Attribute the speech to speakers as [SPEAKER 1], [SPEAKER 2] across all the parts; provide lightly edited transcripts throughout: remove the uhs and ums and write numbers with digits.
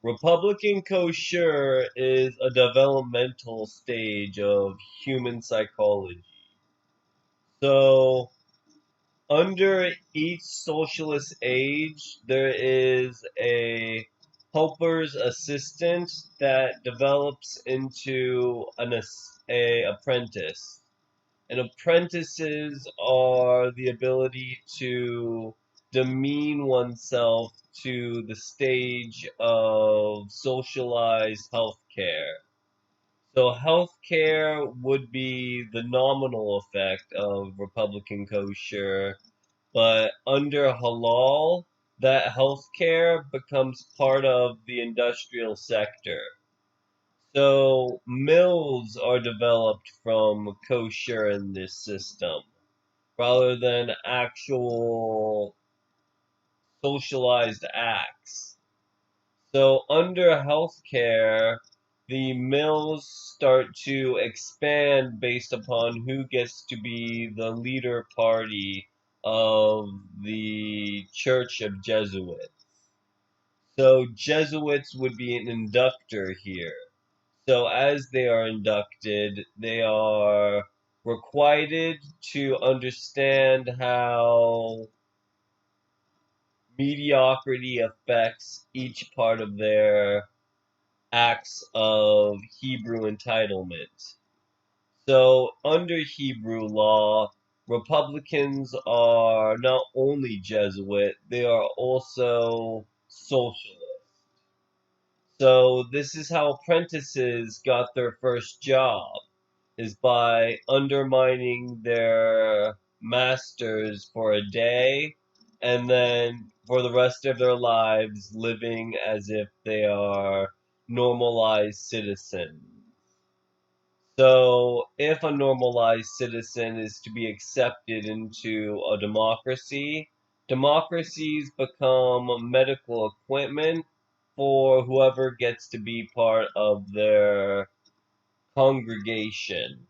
[SPEAKER 1] Republican kosher is a developmental stage of human psychology. So, under each socialist age, there is a helper's assistant that develops into a apprentice. And apprentices are the ability to demean oneself to the stage of socialized healthcare. So healthcare would be the nominal effect of Republican kosher, but under halal, that healthcare becomes part of the industrial sector. So mills are developed from kosher in this system rather than actual socialized acts. So under healthcare, the mills start to expand based upon who gets to be the leader party of the Church of Jesuits. So Jesuits would be an inductor here. So as they are inducted, they are requited to understand how mediocrity affects each part of their acts of Hebrew entitlement. So under Hebrew law, Republicans are not only Jesuit, they are also socialist. So this is how apprentices got their first job, is by undermining their masters for a day and then for the rest of their lives living as if they are normalized citizens. So, if a normalized citizen is to be accepted into a democracy, democracies become medical equipment for whoever gets to be part of their congregation.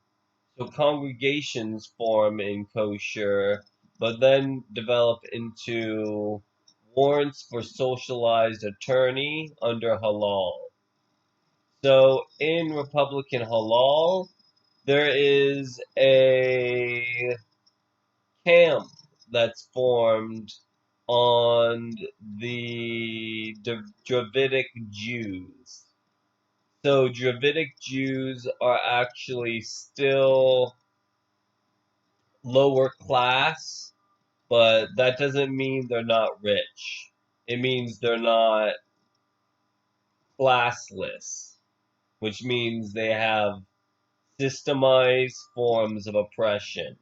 [SPEAKER 1] So congregations form in kosher, but then develop into warrants for socialized attorney under halal. So in Republican halal, there is a camp that's formed on the Dravidic Jews. So Dravidic Jews are actually still lower class, but that doesn't mean they're not rich. It means they're not classless, which means they have systemized forms of oppression.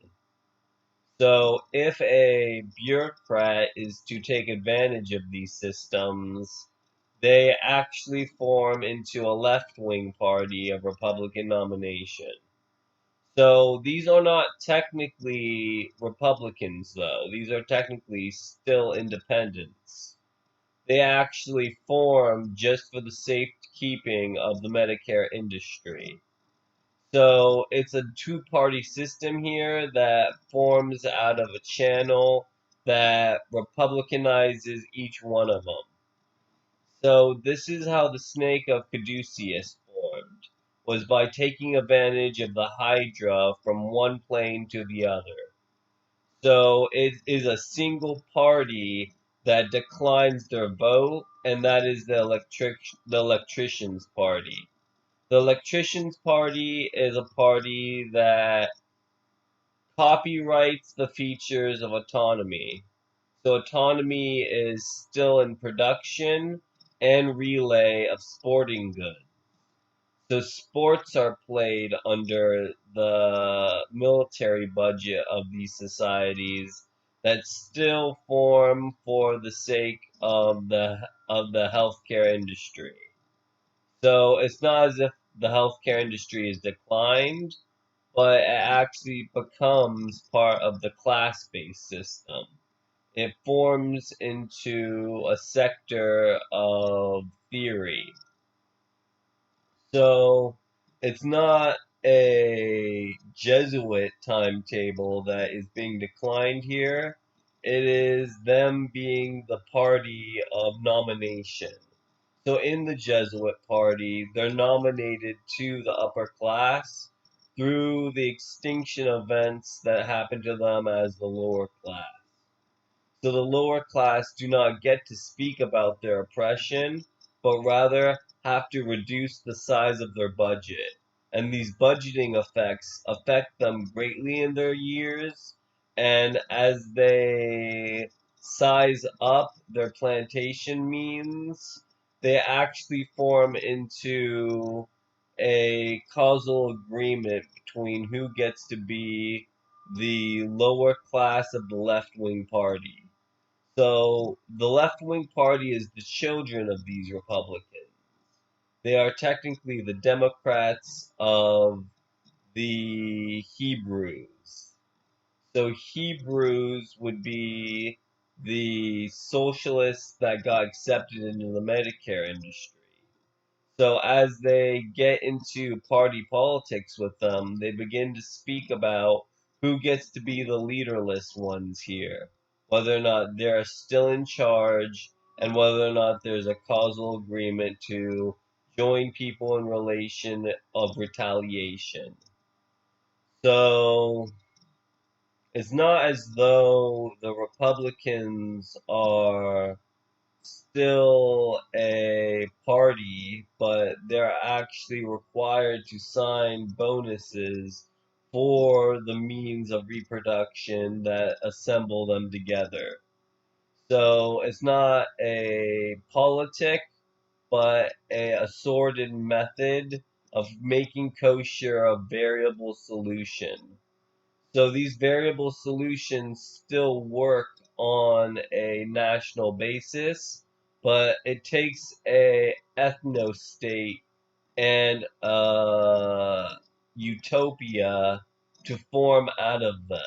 [SPEAKER 1] So if a bureaucrat is to take advantage of these systems, they actually form into a left-wing party of Republican nomination. So these are not technically Republicans, though. These are technically still independents. They actually form just for the safekeeping of the Medicare industry. So it's a two-party system here that forms out of a channel that Republicanizes each one of them. So this is how the snake of Caduceus formed, was by taking advantage of the Hydra from one plane to the other. So it is a single party that declines their vote, and that is the electricians party. The electricians party is a party that copyrights the features of autonomy. So autonomy is still in production and relay of sporting goods. So sports are played under the military budget of these societies that still form for the sake of the healthcare industry. So it's not as if the healthcare industry is declined, but it actually becomes part of the class-based system. It forms into a sector of theory. So it's not a Jesuit timetable that is being declined here. It is them being the party of nomination. So in the Jesuit party, they're nominated to the upper class through the extinction events that happen to them as the lower class. So the lower class do not get to speak about their oppression, but rather have to reduce the size of their budget. And these budgeting effects affect them greatly in their years. And as they size up their plantation means, they actually form into a causal agreement between who gets to be the lower class of the left wing party. So the left wing party is the children of these Republicans. They are technically the Democrats of the Hebrews. So Hebrews would be the socialists that got accepted into the Medicare industry. So as they get into party politics with them, they begin to speak about who gets to be the leaderless ones here, whether or not they're still in charge, and whether or not there's a causal agreement to join people in relation of retaliation. So it's not as though the Republicans are still a party, but they're actually required to sign bonuses for the means of reproduction that assemble them together. So it's not a politic, but a assorted method of making kosher a variable solution. So these variable solutions still work on a national basis, but it takes a ethno-state and a utopia to form out of them.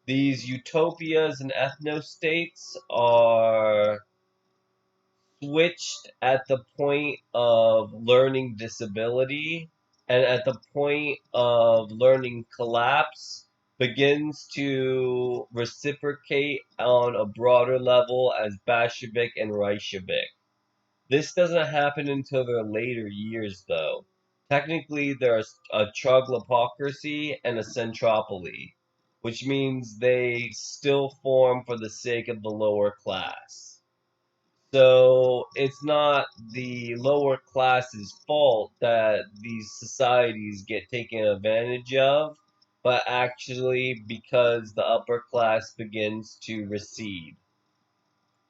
[SPEAKER 1] These utopias and ethno-states are switched at the point of learning disability, and at the point of learning collapse begins to reciprocate on a broader level as Bolshevik and Reichavik. This doesn't happen until their later years, though. Technically, there's a troglopocracy and a centropoly, which means they still form for the sake of the lower class. So it's not the lower class's fault that these societies get taken advantage of, but actually because the upper class begins to recede.